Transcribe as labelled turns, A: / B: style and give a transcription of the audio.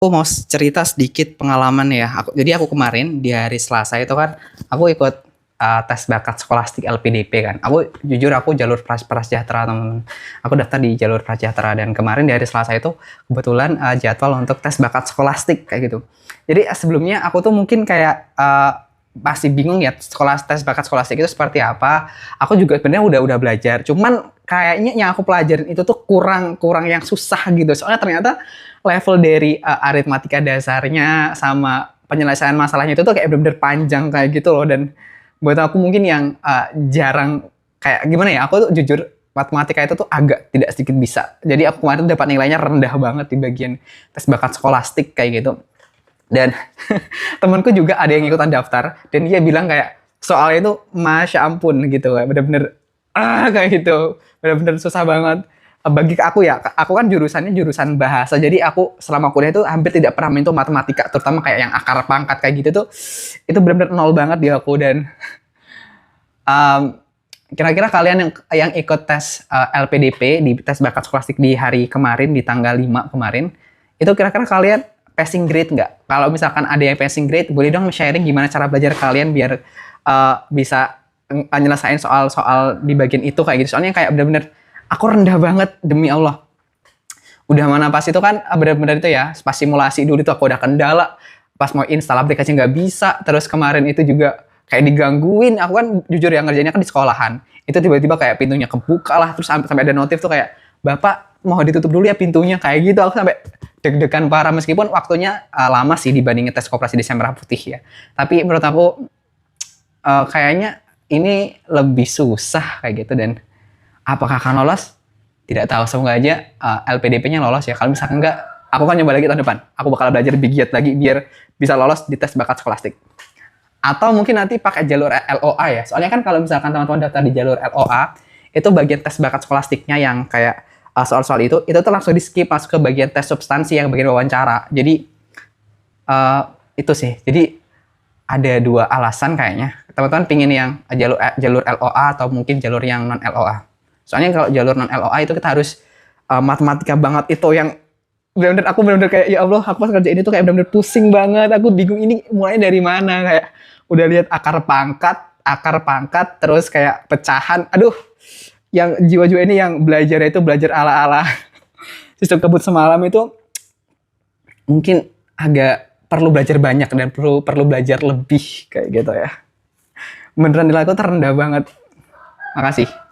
A: Aku mau cerita sedikit pengalaman ya. Jadi aku kemarin di hari Selasa itu kan aku ikut tes bakat skolastik LPDP kan. Aku jalur prasejahtera teman-teman. Aku daftar di jalur prasejahtera dan kemarin di hari Selasa itu kebetulan jadwal untuk tes bakat skolastik kayak gitu. Jadi sebelumnya aku tuh mungkin kayak masih bingung ya tes bakat skolastik itu seperti apa. Aku juga sebenarnya udah belajar. Cuman kayaknya yang aku pelajarin itu tuh kurang yang susah gitu. Soalnya ternyata level dari aritmatika dasarnya sama penyelesaian masalahnya itu tuh kayak bener-bener panjang kayak gitu loh. Dan buat aku mungkin yang jarang kayak gimana ya, aku tuh jujur matematika itu tuh agak tidak sedikit bisa. Jadi aku kemarin dapat nilainya rendah banget di bagian tes bakat skolastik kayak gitu. Dan temanku juga ada yang ikutan daftar dan dia bilang kayak soalnya itu masya ampun gitu, kayak bener-bener kayak gitu, bener-bener susah banget. Bagi aku ya, aku kan jurusannya jurusan bahasa, jadi aku selama kuliah itu hampir tidak pernah menyentuh matematika, terutama kayak yang akar pangkat kayak gitu tuh, itu bener-bener nol banget di aku. Dan um, kira-kira kalian yang ikut tes LPDP di tes bakat skolastik di hari kemarin di tanggal 5 kemarin, itu kira-kira kalian passing grade nggak? Kalau misalkan ada yang passing grade, boleh dong sharing gimana cara belajar kalian biar bisa nyelesain soal-soal di bagian itu kayak gitu. Soalnya kayak bener-bener aku rendah banget demi Allah. Udah mana pas itu kan bener-bener itu ya, pas simulasi dulu itu aku udah kendala, pas mau install aplikasi nggak bisa, terus kemarin itu juga kayak digangguin. Aku kan jujur ya ngerjainnya kan di sekolahan, itu tiba-tiba kayak pintunya kebuka lah, terus sampai ada notif tuh kayak, "Bapak mau ditutup dulu ya pintunya," kayak gitu. Aku sampai deg-degan parah, meskipun waktunya lama sih dibandingin tes koperasi Desain Merah Putih ya. Tapi menurut aku kayaknya ini lebih susah kayak gitu. Dan apakah akan lolos? Tidak tahu, semoga aja LPDP-nya lolos ya. Kalau misalkan enggak, aku kan nyoba lagi tahun depan. Aku bakal belajar lebih giat lagi biar bisa lolos di tes bakat skolastik. Atau mungkin nanti pakai jalur LOA ya. Soalnya kan kalau misalkan teman-teman daftar di jalur LOA, itu bagian tes bakat skolastiknya yang kayak soal-soal itu tuh langsung di skip, masuk ke bagian tes substansi yang bagian wawancara. Jadi itu sih. Jadi ada dua alasan kayaknya. Teman-teman pingin yang jalur LOA atau mungkin jalur yang non LOA. Soalnya kalau jalur non LOA itu kita harus matematika banget, itu yang benar-benar aku benar-benar kayak ya Allah, aku pas kerjain itu kayak benar-benar pusing banget. Aku bingung ini mulai dari mana, kayak udah lihat akar pangkat terus kayak pecahan. Aduh, yang jiwa-jiwa ini yang belajar itu belajar ala-ala sistem kebut semalam itu mungkin agak perlu belajar banyak dan perlu belajar lebih kayak gitu ya. Beneran nilai aku terendah banget. Makasih.